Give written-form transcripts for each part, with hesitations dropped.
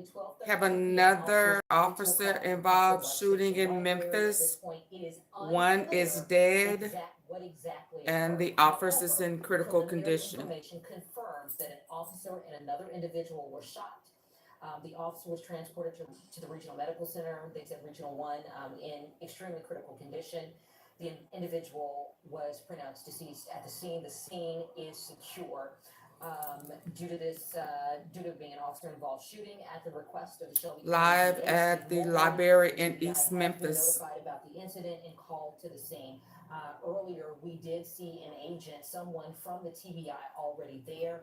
approximately 12:30 have p.m., another officers officer reached a call involved from shooting Memphis. in At this Memphis. point, it is One is unclear dead, what exactly and occurred. the officer is However, in critical preliminary condition. information confirms that an officer and another individual were shot. The officer was transported to the regional medical center. They said Regional 1 in extremely critical condition. The individual was pronounced deceased at the scene. The scene is secure. Due to being an officer-involved shooting at the request of the Shelby Live County at the DA, library in TBI East has been Memphis. notified about the incident and called to the scene. Earlier, we did see an agent, someone from the TBI already there.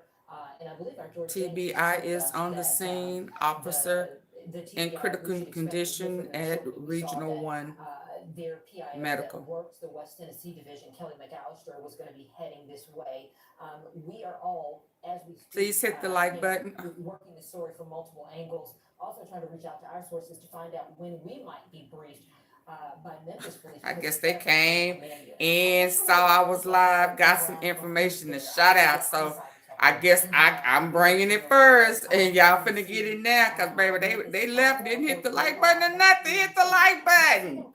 And I believe our George TBI is on the scene, officer in critical condition at Regional 1 their PIO Medical. that works the West Tennessee division, Kelly McAllister, was going to be heading this way. We are all, as we speak, Please hit the like button. working the story from multiple angles, also trying to reach out to our sources to find out when we might be briefed by Memphis police. I guess they came and saw I was live, got some information to shout out. So I guess I'm bringing it first, and y'all finna get it now, cause baby, they left, didn't hit the like button or nothing. Hit the like button.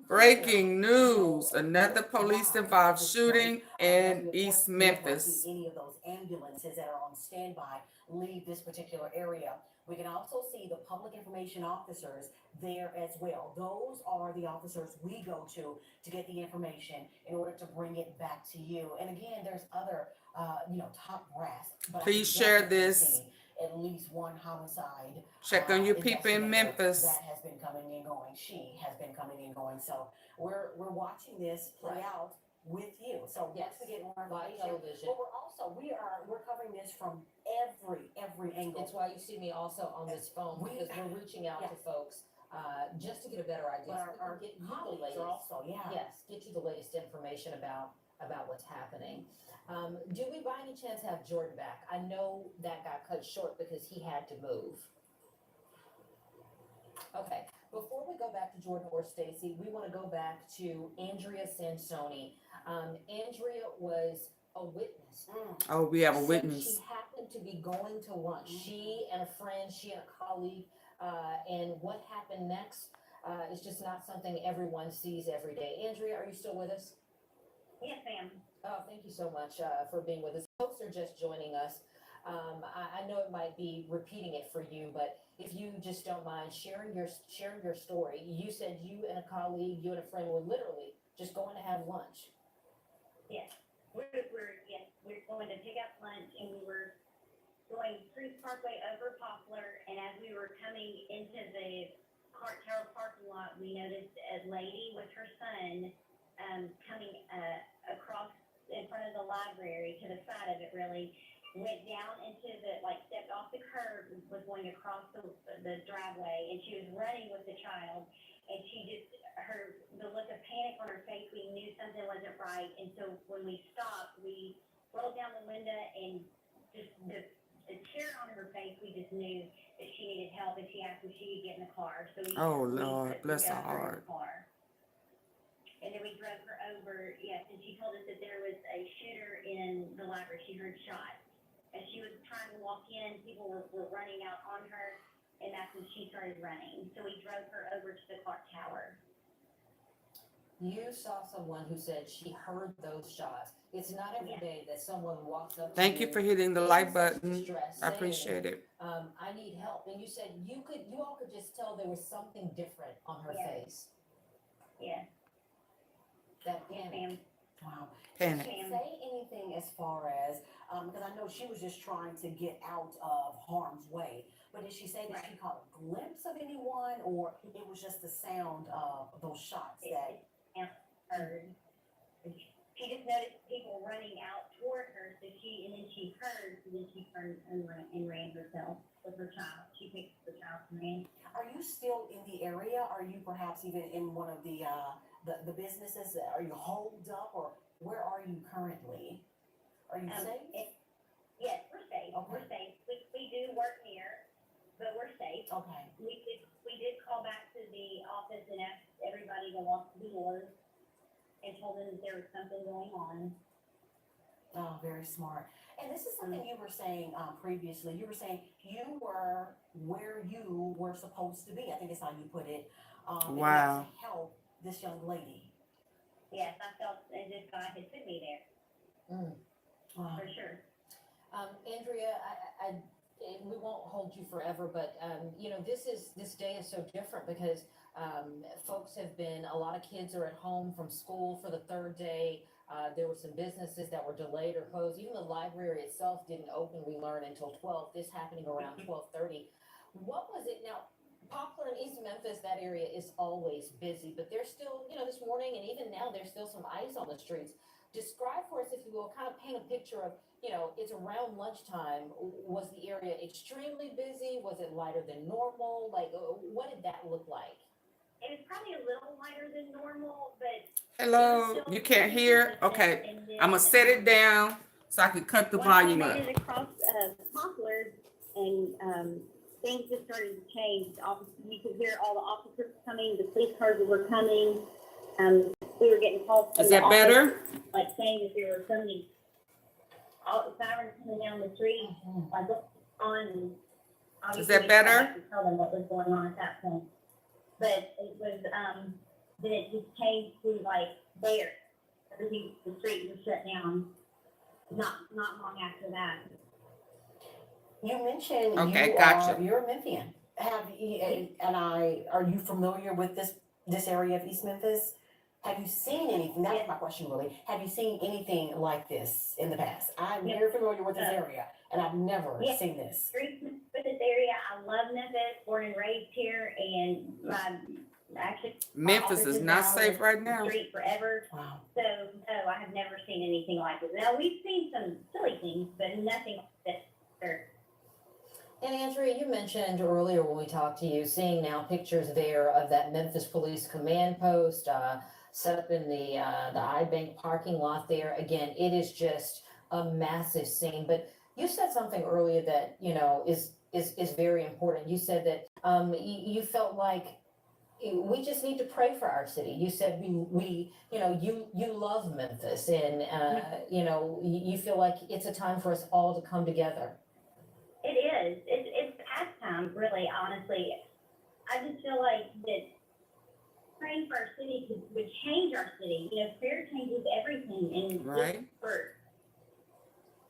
Breaking news: another police-involved shooting in East Memphis. Any of those ambulances that are on standby leave this particular area. We can also see the public information officers there as well. Those are the officers we go to get the information in order to bring it back to you. And again, there's other, top brass. But Please share this. At least one homicide. Check on your people in investigator Memphis. That has been coming and going. She has been coming and going. So we're watching this play out with you. So yes, once we get more live information, television. but we're covering this from every angle. That's why you see me also on this phone, because we're reaching out to folks just to get a better idea. But our get you the colleagues latest. are also, Yes, get you the latest information about what's happening. Do we by any chance have Jordan back? I know that got cut short because he had to move. Okay, before we go back to Jordan or Stacy, we want to go back to Andrea Sansoni. Andrea was a witness. Oh, we have a Said witness. She happened to be going to lunch. She and a friend, she and a colleague, and what happened next is just not something everyone sees every day. Andrea, are you still with us? Yes, ma'am. Oh, thank you so much for being with us. Folks are just joining us. I know it might be repeating it for you, but if you just don't mind sharing your story. You said you and a colleague, you and a friend were literally just going to have lunch. Yes, we're going to pick up lunch, and we were going through Parkway over Poplar, and as we were coming into the Cart Tower parking lot, we noticed a lady with her son coming across in front of the library to the side of it, really went down into stepped off the curb, was going across the driveway, and she was running with the child, and she just, the look of panic on her face, we knew something wasn't right, and so when we stopped, we rolled down the window, and just the tear on her face, we just knew that she needed help, and she asked if she could get in the car, so we Lord, bless her got heart. in the car. And then we drove her over, yes, and she told us that there was a shooter in the library. She heard shots. As she was trying to walk in, people were running out on her, and that's when she started running. So we drove her over to the clock tower. You saw someone who said she heard those shots. It's not every day that someone walks up to Thank you for hitting the like button. I appreciate it. I need help. And you said you all could just tell there was something different on her face. Yeah. That panic. Wow. Panic. Did she say anything as far as, because I know she was just trying to get out of harm's way, but did she say that she caught a glimpse of anyone, or it was just the sound of those shots that heard? She just noticed people running out toward her, so she heard, and then she turned and ran herself with her child. She picked the child and ran. Are you still in the area? Are you perhaps even in one of the businesses? Are you holed up, or where are you currently? Are you safe? Yes, we're safe. Okay. We're safe. We do work here, but we're safe. Okay. We did call back to the office and asked everybody to lock the doors and told them that there was something going on. Oh, very smart. And this is something you were saying previously. You were saying you were where you were supposed to be. I think that's how you put it. Wow. To help this young lady. Yes, I felt as if God had put me there, Wow. for sure. Andrea, we won't hold you forever, but you know, this day is so different because folks have been, a lot of kids are at home from school for the third day. There were some businesses that were delayed or closed. Even the library itself didn't open, we learned, until 12. This happening around 12:30. What was it now? Poplar and East Memphis, that area is always busy, but there's still, you know, this morning and even now, there's still some ice on the streets. Describe for us, if you will, kind of paint a picture of, you know, it's around lunchtime. Was the area extremely busy? Was it lighter than normal? Like, what did that look like? It was probably a little lighter than normal, but. Hello, you can't hear? Okay, I'm gonna set it down so I can cut the volume up. Once we made it across Poplar and things just started to change. You could hear all the officers coming, the police cars were coming. We were getting calls from Is the that office, better? like saying that there were so many sirens coming down the street, like on. Is that better? I had to tell them what was going on at that point. But it was, then it just changed to like there. Everything, the street was shut down. Not long after that. You mentioned Okay, gotcha. you're a Memphian. Are you familiar with this area of East Memphis? Have you seen anything? That was my question, really. Have you seen anything like this in the past? I'm very familiar with this area, and I've never seen this. Streets in this area. I love Memphis. Born and raised here, and actually Memphis is not safe right now. Street forever. Wow. So no, I have never seen anything like this. Now we've seen some silly things, but nothing like this. And Andrea, you mentioned earlier when we talked to you, seeing now pictures there of that Memphis Police Command Post set up in the I-Bank parking lot there. Again, it is just a massive scene. But you said something earlier that, you know, is very important. You said that you felt like we just need to pray for our city. You said we you know, you love Memphis, and you know, you feel like it's a time for us all to come together. It is. It's past time, really, honestly. I just feel like that praying for our city would change our city. You know, prayer changes everything. And Right.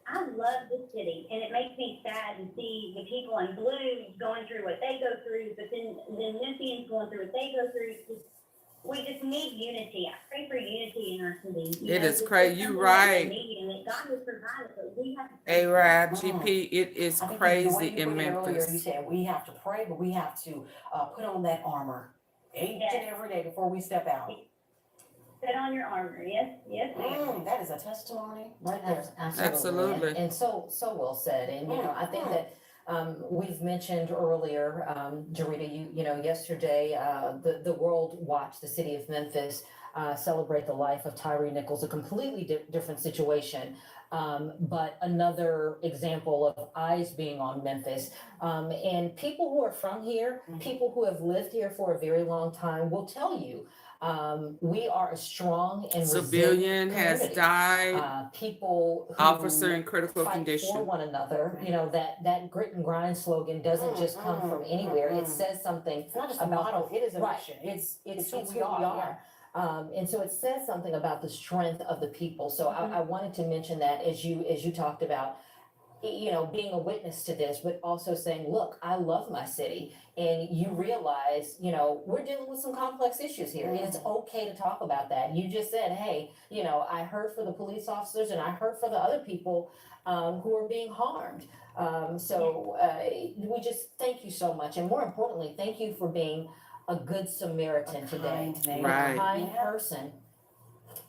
I love this city, and it makes me sad to see the people in blue going through what they go through, but then the Memphians going through what they go through. We just need unity. I pray for unity in our city. It is crazy. You right. And God has provided, but we have to. A-Rab, GP, it is I think crazy the way you in put it earlier, you Memphis. said we have to pray, but we have to put on that armor each and every day before we step out. Put on your armor. Yes, ma'am. That is a testimony right there. Absolutely. And so well said. And, you know, I think that we've mentioned earlier, Jarita, you know, yesterday, the world watched the city of Memphis celebrate the life of Tyree Nichols, a completely different situation. But another example of eyes being on Memphis. And people who are from here, people who have lived here for a very long time will tell you, we are a strong and Civilian has community. died. People who Officer in critical fight for condition. one another. You know, that grit and grind slogan doesn't just come from anywhere. It says something. It's not just a about motto, it is a right. mission. It's who who we we are. And so it says something about the strength of the people. So I wanted to mention that as you talked about, you know, being a witness to this, but also saying, look, I love my city. And you realize, you know, we're dealing with some complex issues here. And it's okay to talk about that. You just said, hey, you know, I heard for the police officers and I heard for the other people who are being harmed. So we just thank you so much. And more importantly, thank you for being a good Samaritan today. Right. A kind person.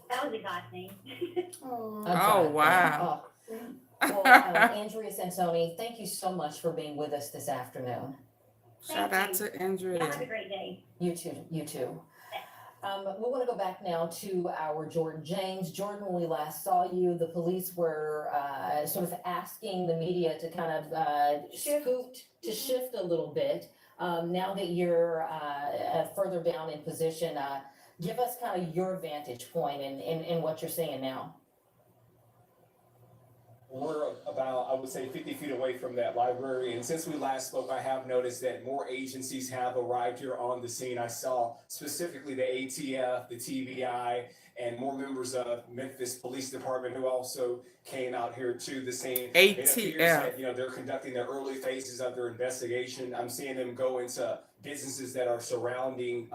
That was a God thing. Oh, wow. Well, Andrea Sansoni, thank you so much for being with us this afternoon. Shout out to Andrea. Have a great day. You too. We want to go back now to our Jordan James. Jordan, when we last saw you, the police were sort of asking the media to kind of shift a little bit. Now that you're further down in position, give us kind of your vantage point in what you're seeing now. we're about, I would say, 50 feet away from that library. And since we last spoke, I have noticed that more agencies have arrived here on the scene. I saw specifically the ATF, the TBI, and more members of Memphis Police Department who also came out here to the scene. It appears ATF. that, they're conducting the early phases of their investigation. I'm seeing them go into businesses that are surrounding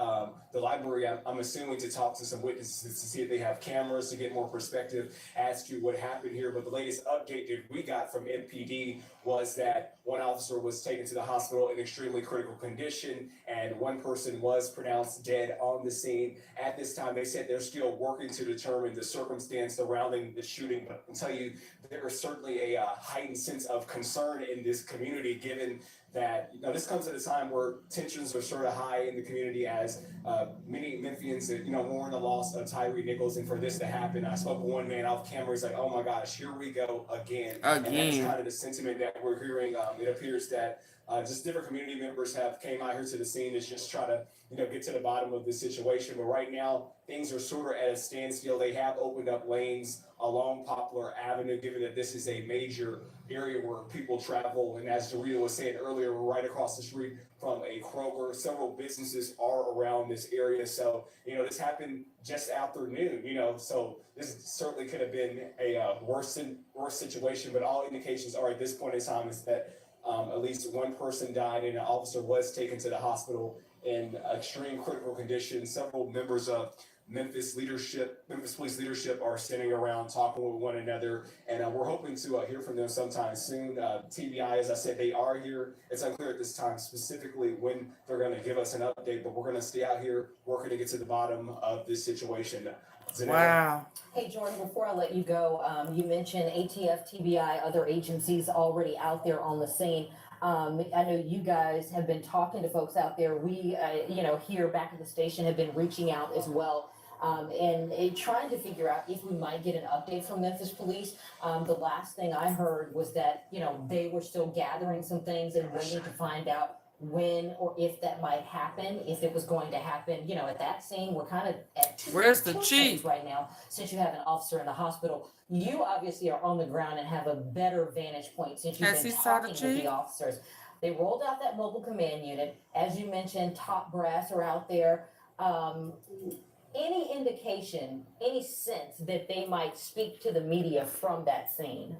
the library. I'm assuming to talk to some witnesses to see if they have cameras to get more perspective as to what happened here. But the latest update that we got from MPD was that one officer was taken to the hospital in extremely critical condition, and one person was pronounced dead on the scene. At this time, they said they're still working to determine the circumstance surrounding the shooting. But I can tell you, there is certainly a heightened sense of concern in this community, given that this comes at a time where tensions are sort of high in the community as many Memphians mourn the loss of Tyree Nichols. And for this to happen, I spoke with one man off camera. He's like, "Oh my gosh, here we go again." And that's kind of the sentiment that we're hearing. It appears that just different community members have came out here to the scene to just try to get to the bottom of the situation. But right now, things are sort of at a standstill. They have opened up lanes along Poplar Avenue, given that this is a major area where people travel. And as Dorita was saying earlier, we're right across the street from a Kroger. Several businesses are around this area. So, this happened just after noon, so this certainly could have been a worse situation. But all indications are at this point in time is that at least one person died and an officer was taken to the hospital in extreme critical condition. Several members of Memphis police leadership are standing around talking with one another, and we're hoping to hear from them sometime soon. TBI, as I said, they are here. It's unclear at this time specifically when they're going to give us an update, but we're going to stay out here working to get to the bottom of this situation. Wow. Hey, Jordan, before I let you go, you mentioned ATF, TBI, other agencies already out there on the scene. I know you guys have been talking to folks out there. We, here back at the station have been reaching out as well. And trying to figure out if we might get an update from Memphis Police. The last thing I heard was that, they were still gathering some things and waiting to find out when or if that might happen, if it was going to happen. At that scene, we're kind of at Where's the two chief things right now, since you have an officer in the hospital. You obviously are on the ground and have a better vantage point since you've been talking with the officers. They rolled out that mobile command unit. As you mentioned, top brass are out there. Any indication, any sense that they might speak to the media from that scene?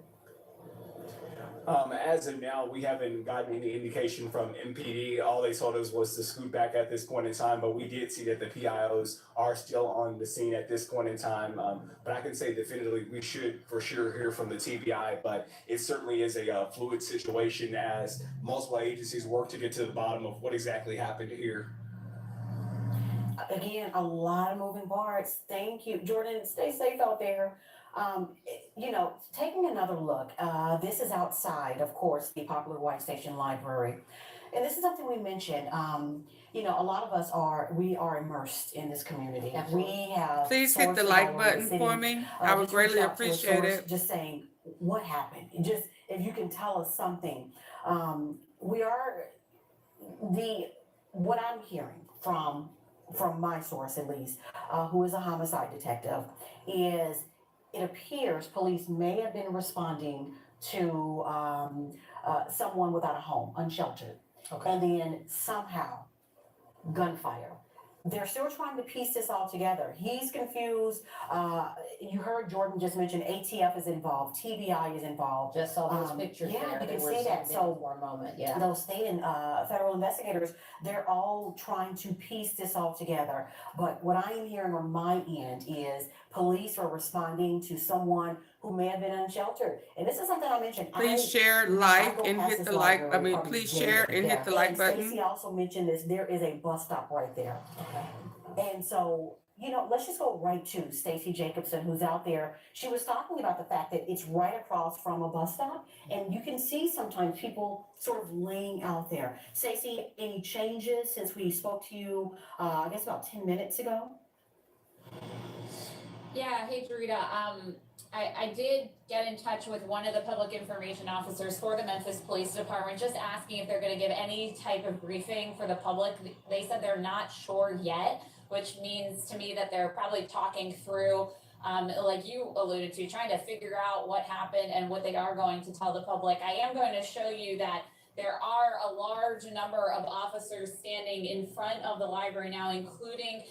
As of now, we haven't gotten any indication from MPD. All they told us was to scoot back at this point in time, but we did see that the PIOs are still on the scene at this point in time. But I can say definitively we should for sure hear from the TBI, but it certainly is a fluid situation as multiple agencies work to get to the bottom of what exactly happened here. Again, a lot of moving parts. Thank you, Jordan. Stay safe out there. Taking another look, this is outside, of course, the popular White Station Library. And this is something we mentioned. A lot of us we are immersed in this community. Absolutely. We have. Please hit the like button for me. I would greatly appreciate it. Just saying what happened. Just if you can tell us something. What I'm hearing from my source at least, who is a homicide detective, is it appears police may have been responding to someone without a home, unsheltered. Okay. And then somehow gunfire. They're still trying to piece this all together. He's confused. You heard Jordan just mention ATF is involved, TBI is involved. Just saw those pictures yeah, there. you They can were see that. zoomed in So for a moment, yeah. those state and federal investigators, they're all trying to piece this all together. But what I am hearing on my end is police are responding to someone who may have been unsheltered. And this is something I mentioned. Please share, like, and hit the like. Please share and hit the like button. Stacey also mentioned this. There is a bus stop right there. Okay. And so, let's just go right to Stacey Jacobson, who's out there. She was talking about the fact that it's right across from a bus stop, and you can see sometimes people sort of laying out there. Stacey, any changes since we spoke to you, I guess about 10 minutes ago? Yeah, hey Dorita. I did get in touch with one of the public information officers for the Memphis Police Department, just asking if they're going to give any type of briefing for the public. They said they're not sure yet, which means to me that they're probably talking through like you alluded to, trying to figure out what happened and what they are going to tell the public. I am going to show you that there are a large number of officers standing in front of the library now, including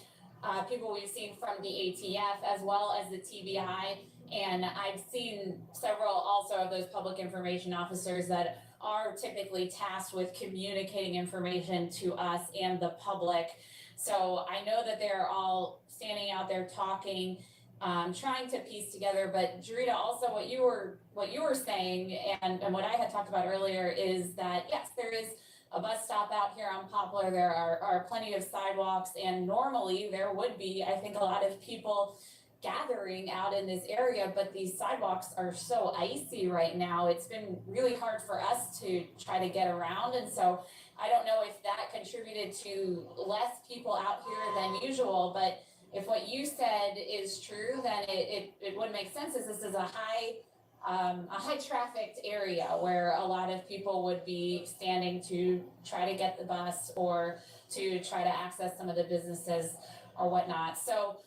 people we've seen from the ATF as well as the TBI. And I've seen several also of those public information officers that are typically tasked with communicating information to us and the public. So I know that they're all standing out there talking, trying to piece together. But Jarita, also what you were saying and what I had talked about earlier is that yes, there is a bus stop out here on Poplar. There are plenty of sidewalks, and normally there would be, I think, a lot of people gathering out in this area, but these sidewalks are so icy right now. It's been really hard for us to try to get around, and so I don't know if that contributed to less people out here than usual, but if what you said is true, then it would make sense, as this is a high trafficked area where a lot of people would be standing to try to get the bus or to try to access some of the businesses or whatnot. So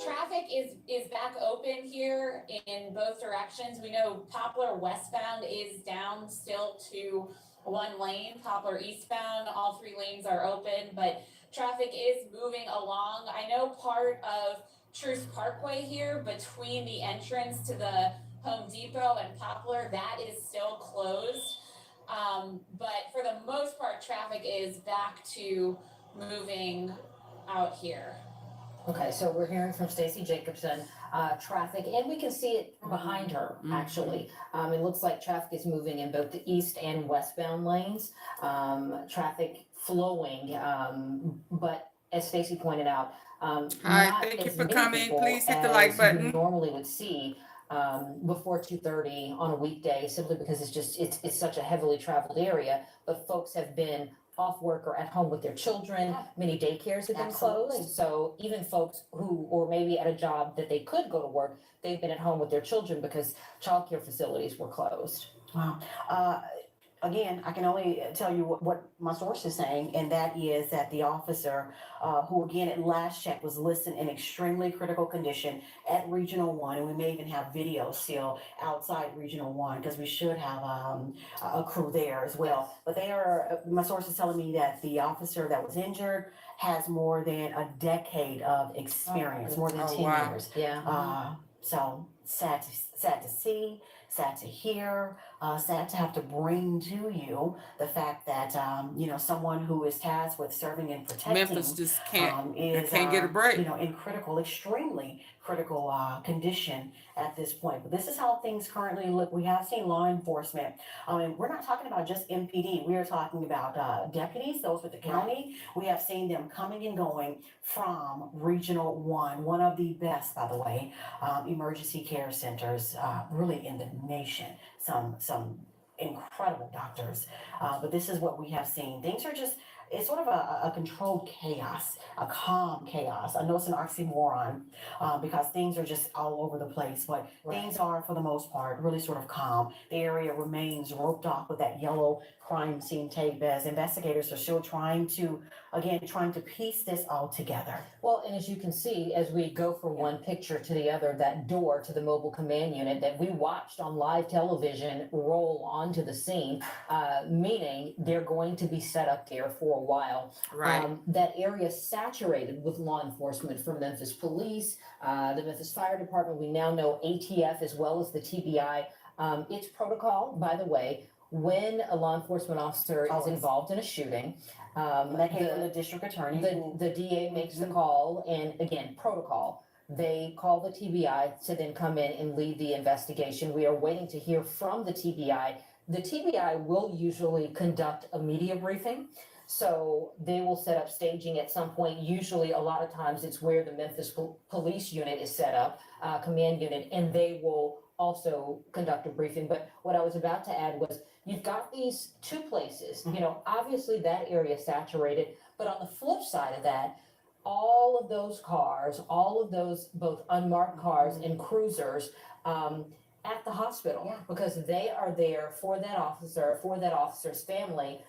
traffic is back open here in both directions. We know Poplar westbound is down still to one lane. Poplar eastbound, all three lanes are open, but traffic is moving along. I know part of Truce Parkway here between the entrance to the Home Depot and Poplar, that is still closed. But for the most part, traffic is back to moving out here. Okay, so we're hearing from Stacy Jacobson, traffic, and we can see it behind her, actually. It looks like traffic is moving in both the east and westbound lanes, traffic flowing, but as Stacy pointed out, Hi, not thank you as for many coming. people Please hit the like as button. you normally would see before 2:30 on a weekday, simply because it's such a heavily traveled area, but folks have been off work or at home with their children. Many daycares have been Absolutely. closed. So even folks who, or maybe at a job that they could go to work, they've been at home with their children because childcare facilities were closed. Wow. Again, I can only tell you what my source is saying, and that is that the officer, who again at last check was listed in extremely critical condition at Regional 1, and we may even have video still outside Regional 1, because we should have a crew there as well. But my source is telling me that the officer that was injured has more than a decade of experience, more than 10 wow. years. Yeah. So sad to see, sad to hear, sad to have to bring to you the fact that someone who is tasked with serving and protecting Memphis just can't is get a break. in extremely critical condition at this point. But this is how things currently look. We have seen law enforcement, and we're not talking about just MPD. We are talking about deputies, those with the county. We have seen them coming and going from Regional 1, one of the best, by the way, emergency care centers really in the nation. Some incredible doctors, but this is what we have seen. Things are just, it's sort of a controlled chaos, a calm chaos. I know it's an oxymoron because things are just all over the place, but things are, for the most part, really sort of calm. The area remains roped off with that yellow crime scene tape as investigators are still trying to piece this all together. Well, and as you can see, as we go from one picture to the other, that door to the mobile command unit that we watched on live television roll onto the scene, meaning they're going to be set up there for a while. Right. That area saturated with law enforcement from Memphis Police, the Memphis Fire Department. We now know ATF as well as the TBI. It's protocol, by the way, when a law enforcement officer is involved in a shooting. That came from the district attorney. The DA makes the call, and again, protocol. They call the TBI to then come in and lead the investigation. We are waiting to hear from the TBI. The TBI will usually conduct a media briefing. So they will set up staging at some point. Usually, a lot of times, it's where the Memphis Police Unit is set up, command unit, and they will also conduct a briefing. But what I was about to add was, you've got these two places, obviously that area saturated, but on the flip side of that, all of those cars, all of those both unmarked cars and cruisers at the hospital, because they are there for that officer, for that officer's family,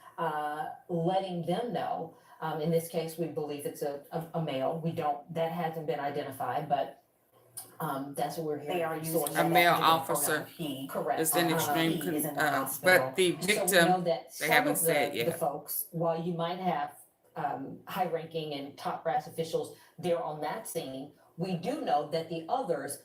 letting them know. In this case, we believe it's a male. That hasn't been identified, but That's what we're hearing. They are from using sources. that A male particular officer. pronoun, he. Correct. It's in extreme, he is in the hospital. but the So we victim, know that they some haven't of said the yet. folks, while you might have high-ranking and top brass officials there on that scene, we do know that the others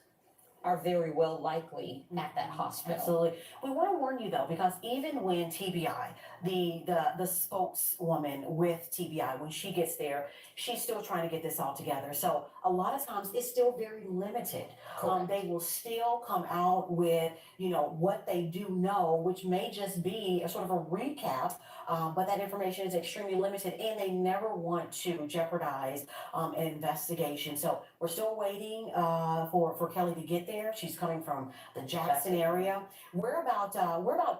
are very well likely at that hospital. Absolutely. We want to warn you though, because even when TBI, the spokeswoman with TBI, when she gets there, she's still trying to get this all together. So a lot of times it's still very limited. Correct. They will still come out with, you know, what they do know, which may just be a sort of a recap, but that information is extremely limited, and they never want to jeopardize an investigation. So we're still waiting for Kelly to get there. She's coming from the Jackson area. We're about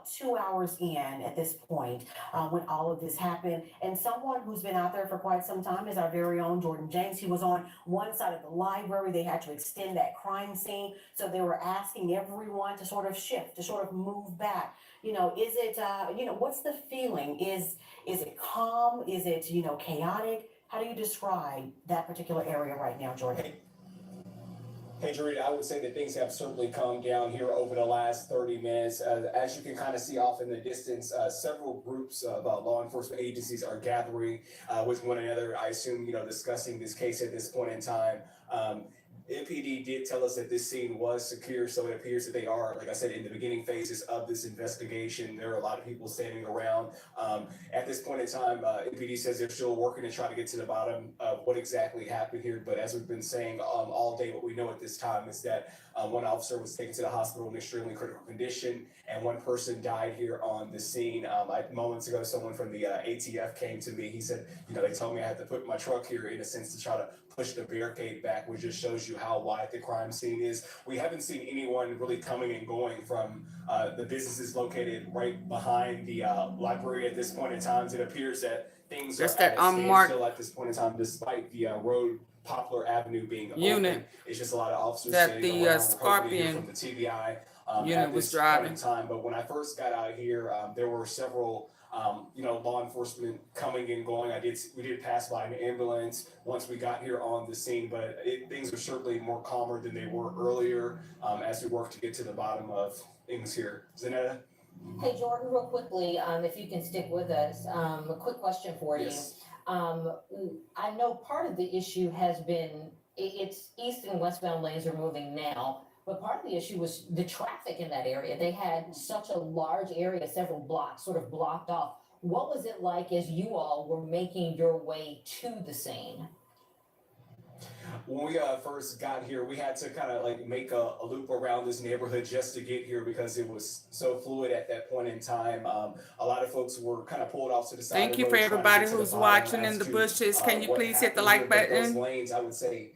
2 hours in at this point when all of this happened. And someone who's been out there for quite some time is our very own Jordan James. He was on one side of the library. They had to extend that crime scene, so they were asking everyone to sort of shift, to sort of move back. You know, is it you know, what's the feeling? Is it calm? Is it, you know, chaotic? How do you describe that particular area right now, Jordan? Hey, Njured, I would say that things have certainly calmed down here over the last 30 minutes. As you can kind of see off in the distance, several groups of law enforcement agencies are gathering with one another, I assume, you know, discussing this case at this point in time. MPD did tell us that this scene was secure, so it appears that they are, like I said, in the beginning phases of this investigation. There are a lot of people standing around. At this point in time, MPD says they're still working to try to get to the bottom of what exactly happened here. But as we've been saying all day, what we know at this time is that one officer was taken to the hospital in extremely critical condition, and one person died here on the scene. Moments ago, someone from the ATF came to me. He said, you know, they told me I had to put my truck here in a sense to try to push the barricade back, which just shows you how wide the crime scene is. We haven't seen anyone really coming and going from the businesses located right behind the library at this point in time. It appears that things Just are that at a unmarked standstill at this point in time, despite the road Poplar Avenue being unit open. It's just a lot of officers that standing the around, Scorpion from the TBI unit at was this driving. point in time. But when I first got out here, there were several you know, law enforcement coming and going. We did pass by an ambulance once we got here on the scene, but things are certainly more calmer than they were earlier as we work to get to the bottom of things here. Zanetta? Hey, Jordan, real quickly, if you can stick with us, a quick question for you. Yes. I know part of the issue has been, it's east and westbound lanes are moving now, but part of the issue was the traffic in that area. They had such a large area, several blocks sort of blocked off. What was it like as you all were making your way to the scene? When we first got here, we had to kind of like make a loop around this neighborhood just to get here because it was so fluid at that point in time. A lot of folks were kind of pulled off to the side. Thank you for everybody who's watching in the bushes. Can you please hit the like button? Those lanes, I would say,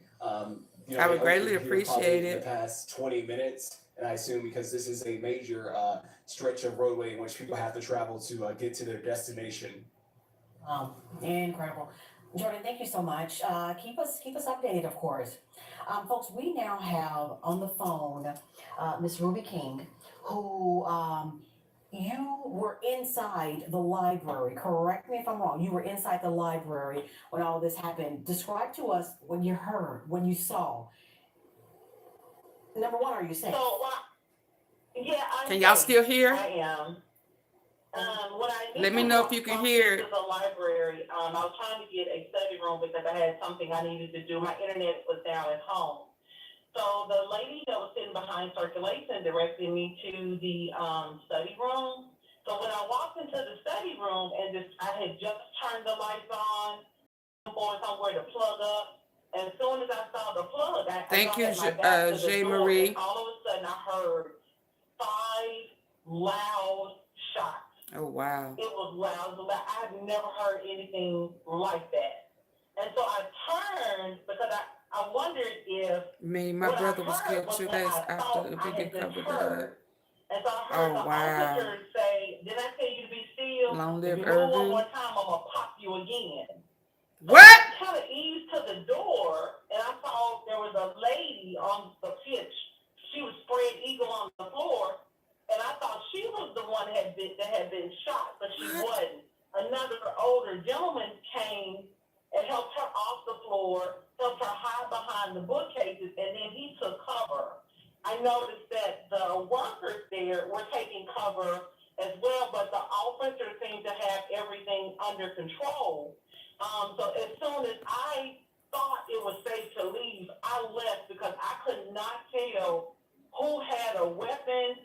you know, I would they greatly opened here appreciate probably it. in the past 20 minutes, and I assume because this is a major stretch of roadway in which people have to travel to get to their destination. Incredible. Jordan, thank you so much. Keep us updated, of course. Folks, we now have on the phone Miss Ruby King, who you were inside the library. Correct me if I'm wrong. You were inside the library when all this happened. Describe to us what you heard, what you saw. Number one, are you safe? So, yeah, Can y'all still hear? I am. Let me know if you can hear it. To the library, I was trying to get a study room because I had something I needed to do. My internet was down at home. So the lady that was sitting behind circulation directed me to the study room. So when I walked into the study room and I had just turned the lights on for somewhere to plug up. And as soon as I saw the plug, Thank you, J. door, Marie. and all of a sudden I heard 5 loud shots. Oh, wow. It was loud. I had never heard anything like that. And so I turned because I wondered if My brother was killed 2 days after it began covered up. And so I heard the officer say, "Did I tell you to be still? Long live if you move one Irvin. more time, I'm gonna pop you again." What? I kind of eased to the door, and I saw there was a lady on the pitch. She was spread eagle on the floor, and I thought she was the one that had been shot, but she wasn't. Another older gentleman came and helped her off the floor, helped her hide behind the bookcases, and then he took her I noticed that the workers there were taking cover as well, but the officers seemed to have everything under control. So as soon as I thought it was safe to leave, I left because I could not tell who had a weapon,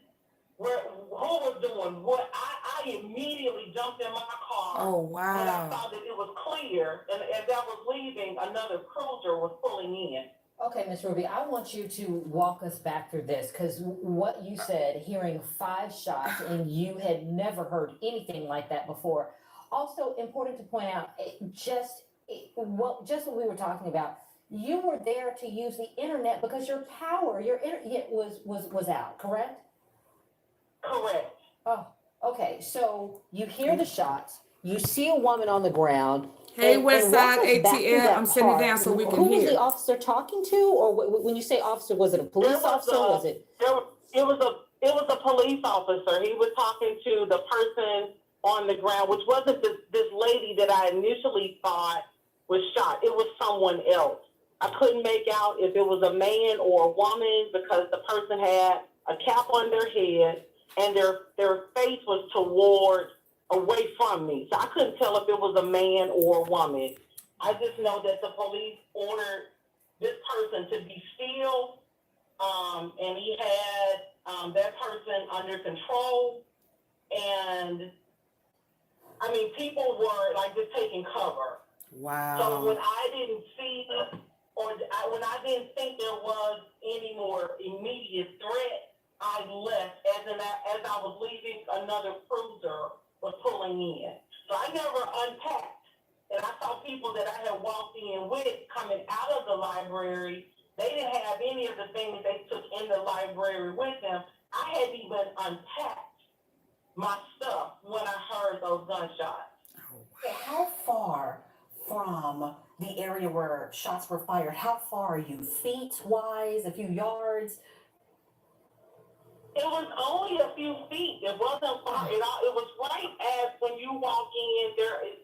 who was doing what. I immediately jumped in my car. Oh, And I wow. saw that it was clear, and as I was leaving, another cruiser was pulling in. Okay, Ms. Ruby, I want you to walk us back through this, because what you said, hearing 5 shots, and you had never heard anything like that before. Also important to point out, just what we were talking about, you were there to use the internet because your power, your internet was out, correct? Correct. Oh, okay, so you hear the shots, you see a woman on the ground. Hey, and West walk Side us back through ATL, that I'm sitting part. down so we can Who was the hear. officer talking to, or when you say officer, was it a police officer, was it? It was a police officer. He was talking to the person on the ground, which wasn't this lady that I initially thought was shot. It was someone else. I couldn't make out if it was a man or a woman because the person had a cap on their head and their face was away from me. So I couldn't tell if it was a man or a woman. I just know that the police ordered this person to be still, and he had that person under control. And I mean, people were like just taking cover. Wow. So when I didn't see, when I didn't think there was any more immediate threat, I left. As I was leaving, another cruiser was pulling in. So I never unpacked. And I saw people that I had walked in with coming out of the library. They didn't have any of the things they took in the library with them. I hadn't even unpacked my stuff when I heard those gunshots. How far from the area where shots were fired, how far are you? Feet-wise, a few yards? It was only a few feet. It wasn't far at all. It was right as when you walk in, there is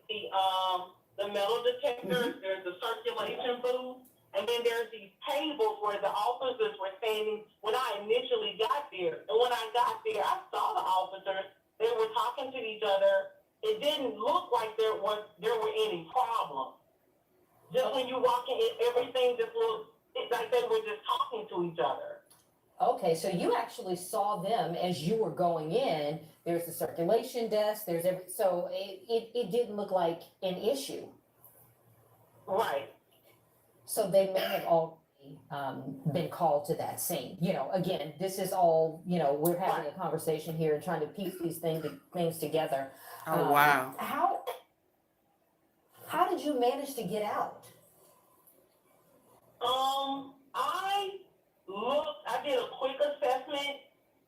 the metal detectors, there's the circulation booth, and then there's these tables where the officers were standing when I initially got there. And when I got there, I saw the officers. They were talking to each other. It didn't look like there were any problem. Just when you walk in, everything just looked like they were just talking to each other. Okay, so you actually saw them as you were going in. There's the circulation desk, so it didn't look like an issue. Right. So they may have already been called to that scene. You know, again, this is all, you know, we're having a conversation here and trying to piece these things together. Oh, wow. How did you manage to get out? I did a quick assessment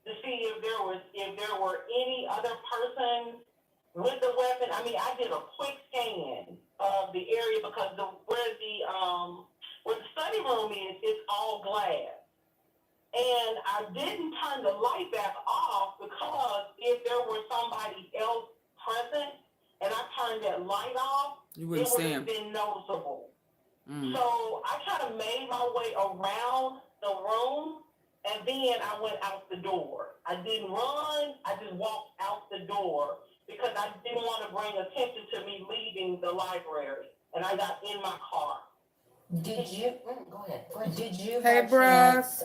to see if there were any other person with the weapon. I mean, I did a quick scan of the area because where the study room is, it's all glass. And I didn't turn the light back off because if there were somebody else present and I turned that light off, You wouldn't it would see have him. been noticeable. Mm. So I kind of made my way around the room, and then I went out the door. I didn't run. I just walked out the door because I didn't want to bring attention to me leaving the library. And I got in my car. Did you? Go ahead. Did you? Hey, by bruh. chance,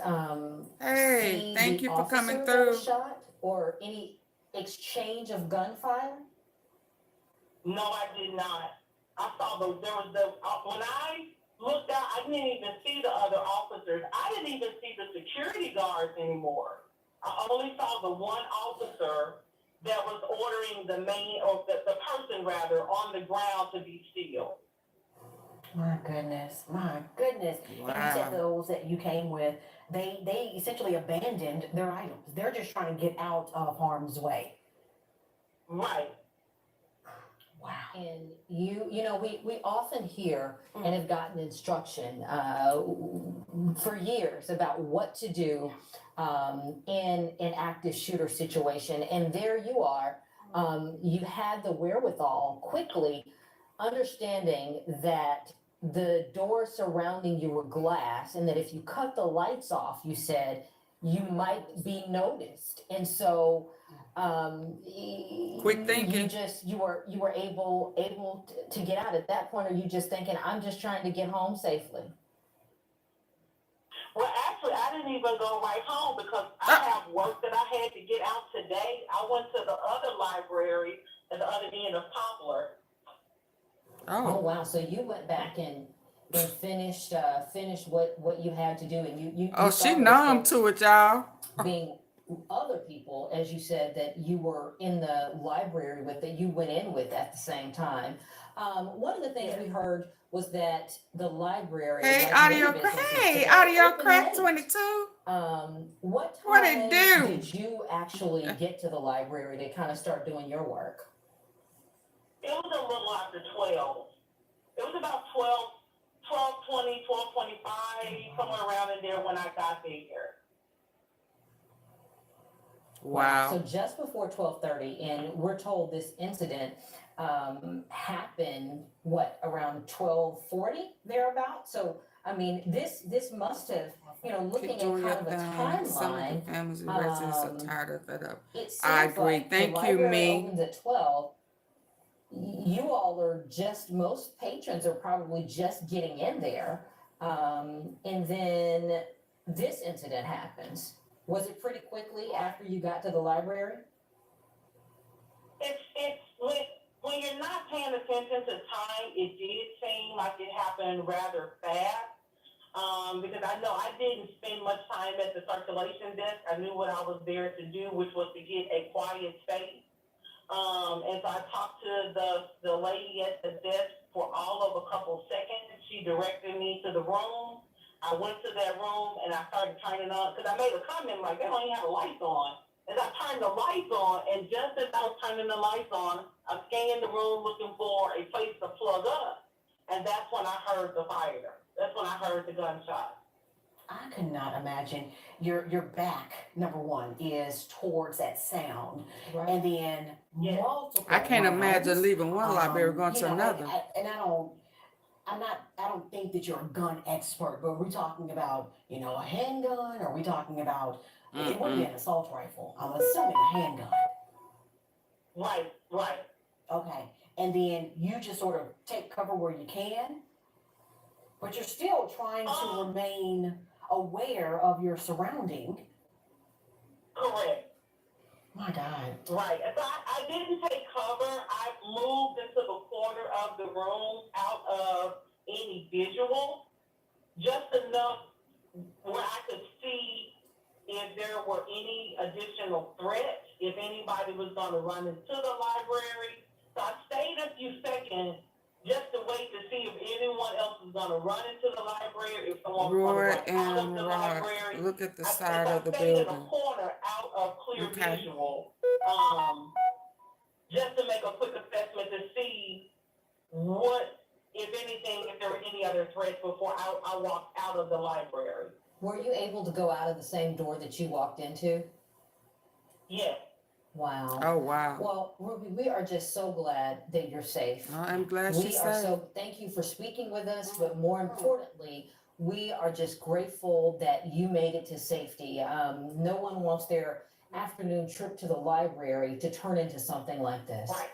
Hey, see thank the you for coming officer that was through. shot, or any exchange of gunfire? No, I did not. I saw when I looked out, I didn't even see the other officers. I didn't even see the security guards anymore. I only saw the one officer that was ordering the person rather, on the ground to be still. My goodness. And you said Wow. those that you came with, they essentially abandoned their items. They're just trying to get out of harm's way. Right. Wow. And you know, we often hear and have gotten instruction for years about what to do in an active shooter situation. And there you are, you had the wherewithal quickly understanding that the doors surrounding you were glass, and that if you cut the lights off, you said, you might be noticed. And so, Quick thinking. you were able to get out at that point, or you just thinking, I'm just trying to get home safely? Well, actually, I didn't even go right home because I have work that I had to get out today. I went to the other library at the other end of Poplar. Oh, wow. So you went back and finished what you had to do, and you Oh, she thought numb with to it, y'all. being other people, as you said, that you were in the library with, that you went in with at the same time. One of the things we heard was that the library, Hey, like audio, many businesses hey, today, audio open crack late. 22. What What time it do? did you actually get to the library to kind of start doing your work? It was a little after 12. It was about 12:20, 12:25, somewhere around in there when I got there. Wow. So just before 12:30, and we're told this incident happened, around 12:40, thereabout? So, I mean, this must have, looking at kind of a Some of timeline, the families and residents are tired of that up. it seems I agree. like Thank the you, library me. opens at 12. You all are most patrons are probably just getting in there. And then this incident happens. Was it pretty quickly after you got to the library? It's when you're not paying attention to time, it did seem like it happened rather fast. Because I know I didn't spend much time at the circulation desk. I knew what I was there to do, which was to get a quiet space. And so I talked to the lady at the desk for all of a couple seconds. She directed me to the room. I went to that room and I started turning on, because I made a comment like, they don't even have the lights on. And I turned the lights on, and just as I was turning the lights on, I scanned the room looking for a place to plug up. And that's when I heard the fire. That's when I heard the gunshot. I could not imagine your back, number one, is towards that sound. Right. And then multiple I can't rounds. imagine leaving one library going to another. I don't think that you're a gun expert, but we're talking about, a handgun, or we talking about, it would be an assault rifle. I'm assuming a handgun. Right. Okay. And then you just sort of take cover where you can, but you're still trying to remain aware of your surrounding. Correct. My God. Right. So I didn't take cover. I moved into the corner of the room out of any visual, just enough where I could see if there were any additional threats, if anybody was going to run into the library. So I stayed a few seconds just to wait to see if anyone else was going to run into the library, if someone was Roy going to run out of and the Rod, library. look at the I side of the stayed in building. a corner out of clear Okay. visual, just to make a quick assessment to see what, if anything, if there were any other threats before I walked out of the library. Were you able to go out of the same door that you walked into? Yes. Wow. Oh, wow. Well, Ruby, we are just so glad that you're safe. I'm glad We she's are safe. thank you for speaking with us, but more importantly, we are just grateful that you made it to safety. No one wants their afternoon trip to the library to turn into something like this. Right.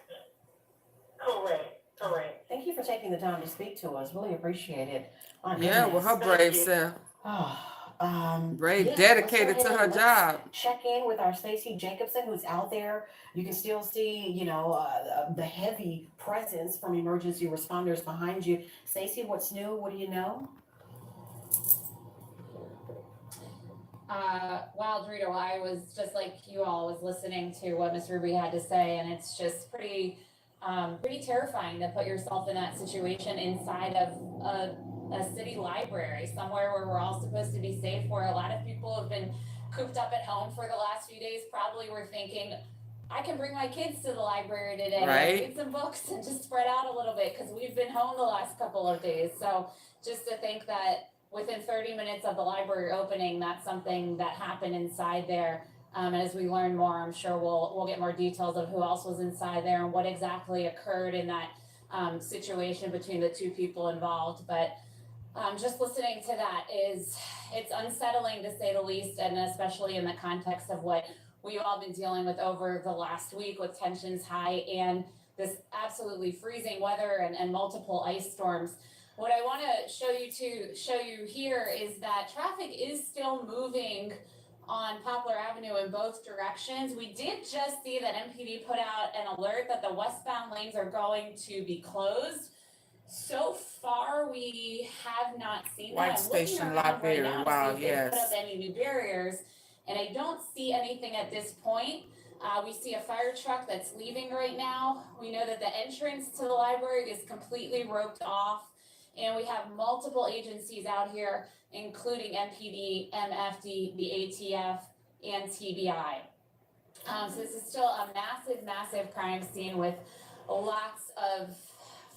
Correct. Thank you for taking the time to speak to us. Really appreciate it. My Yeah, with her goodness. brave self. Brave, Yeah, dedicated let's to go her ahead and job. check in with our Stacey Jacobson, who's out there. You can still see, the heavy presence from emergency responders behind you. Stacey, what's new? What do you know? Wow, Dorito, I was just like you all was listening to what Miss Ruby had to say, and it's just pretty terrifying to put yourself in that situation inside of a city library, somewhere where we're all supposed to be safe, where a lot of people have been cooped up at home for the last few days, probably were thinking, I can bring my kids to the library today Right. and read some books and just spread out a little bit, because we've been home the last couple of days. So just to think that within 30 minutes of the library opening, that's something that happened inside there. And as we learn more, I'm sure we'll get more details of who else was inside there and what exactly occurred in that situation between the two people involved. But Just listening to that it's unsettling to say the least, and especially in the context of what we've all been dealing with over the last week with tensions high and this absolutely freezing weather and multiple ice storms. What I want to show you here is that traffic is still moving on Poplar Avenue in both directions. We did just see that MPD put out an alert that the westbound lanes are going to be closed. So far, we have not seen White that. I'm looking Station around Library, right now to wow, see if they put up yes. any new barriers, and I don't see anything at this point. We see a fire truck that's leaving right now. We know that the entrance to the library is completely roped off, and we have multiple agencies out here, including MPD, MFD, the ATF, and TBI. So this is still a massive crime scene with lots of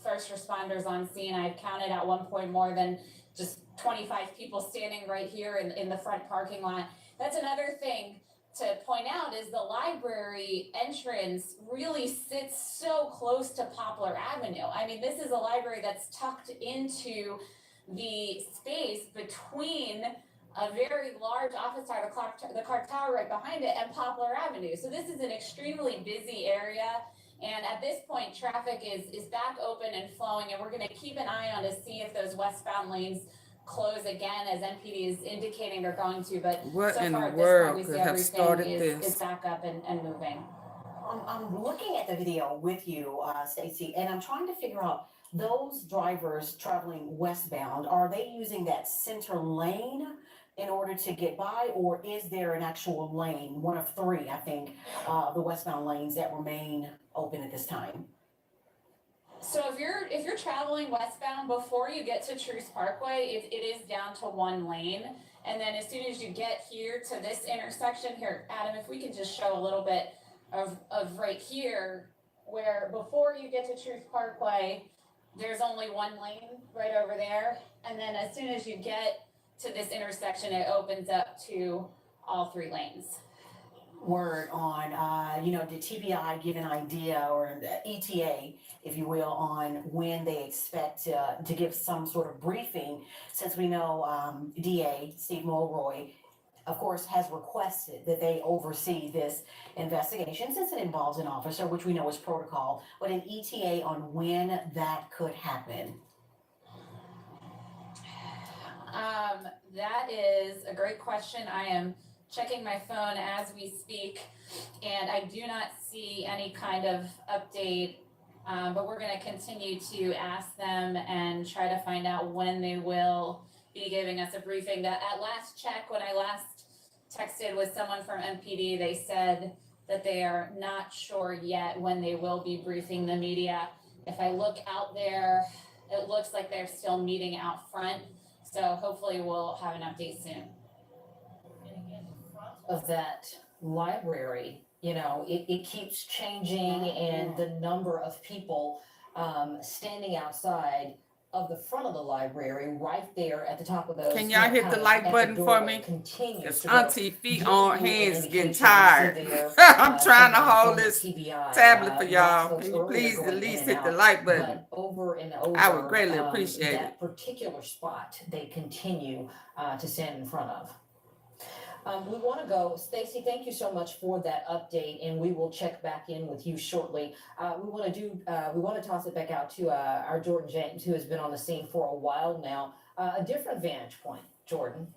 first responders on scene. I've counted at one point more than just 25 people standing right here in the front parking lot. That's another thing to point out is the library entrance really sits so close to Poplar Avenue. I mean, this is a library that's tucked into the space between a very large office tower, the clock tower right behind it, and Poplar Avenue. So this is an extremely busy area. And at this point, traffic is back open and flowing, and we're going to keep an eye on to see if those westbound lanes close again, as MPD is indicating they're going to. But What so in far the at this world point, we could see have everything started is this? back up and moving. I'm looking at the video with you, Stacy, and I'm trying to figure out those drivers traveling westbound, are they using that center lane in order to get by, or is there an actual lane, one of three, I think, the westbound lanes that remain open at this time? So if you're traveling westbound before you get to Truce Parkway, it is down to one lane. And then as soon as you get here to this intersection here, Adam, if we can just show a little bit of right here, where before you get to Truce Parkway, there's only one lane right over there. And then as soon as you get to this intersection, it opens up to all three lanes. Word on, did TBI give an idea, or the ETA, if you will, on when they expect to give some sort of briefing, since we know DA Steve Mulroy, of course, has requested that they oversee this investigation since it involves an officer, which we know is protocol, but an ETA on when that could happen? That is a great question. I am checking my phone as we speak, and I do not see any kind of update, but we're going to continue to ask them and try to find out when they will be giving us a briefing. That at last check, when I last texted with someone from MPD, they said that they are not sure yet when they will be briefing the media. If I look out there, it looks like they're still meeting out front, so hopefully we'll have an update soon. Of that library, it keeps changing, and the number of people standing outside of the front of the library, right there at the top of those. Can y'all hit the like button for me? Cause Auntie feet on hands is getting tired. I'm trying to hold this tablet for y'all. Can you please at least hit the like button? Over and over, I would greatly appreciate it. That particular spot they continue to stand in front of. We want to go, Stacy, thank you so much for that update, and we will check back in with you shortly. We want to toss it back out to our Jordan James, who has been on the scene for a while now. A different vantage point, Jordan.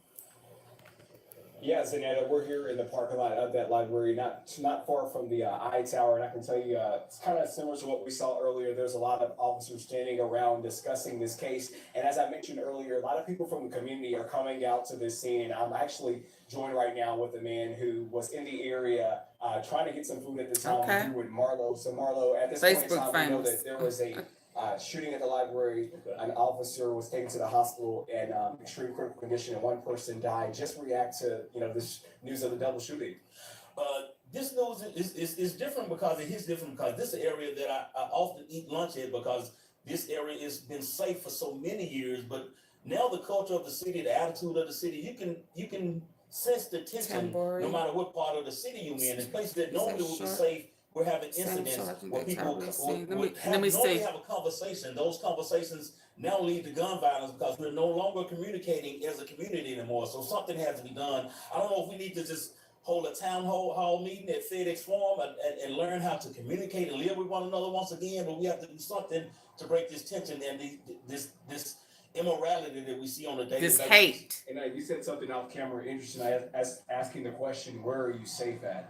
Yeah, Zanetta, we're here in the parking lot of that library, not far from the I Tower, and I can tell you it's kind of similar to what we saw earlier. There's a lot of officers standing around discussing this case, and as I mentioned earlier, a lot of people from the community are coming out to this scene, and I'm actually joined right now with a man who was in the area trying to get some food at the time. Okay. With Marlo. So Marlo, at this point in time, we know that there was a shooting at the library. An officer was taken to the hospital in extreme critical condition, and one person died. Just react to this news of the double shooting. This news is different because it hits different because this is an area that I often eat lunch at because this area has been safe for so many years. But now the culture of the city, the attitude of the city, you can sense the tension no matter what part of the city you're in. In places that normally would be safe, we're having Sam incidents Sergeant, where they people probably seen. would Let me normally see. have a conversation. Those conversations now lead to gun violence because we're no longer communicating as a community anymore. So something has to be done. I don't know if we need to just hold a town hall meeting at FedEx Forum and learn how to communicate and live with one another once again, but we have to do something to break this tension and this immorality that we see on a daily This basis. hate. And you said something off camera interesting. I asked asking the question, where are you safe at?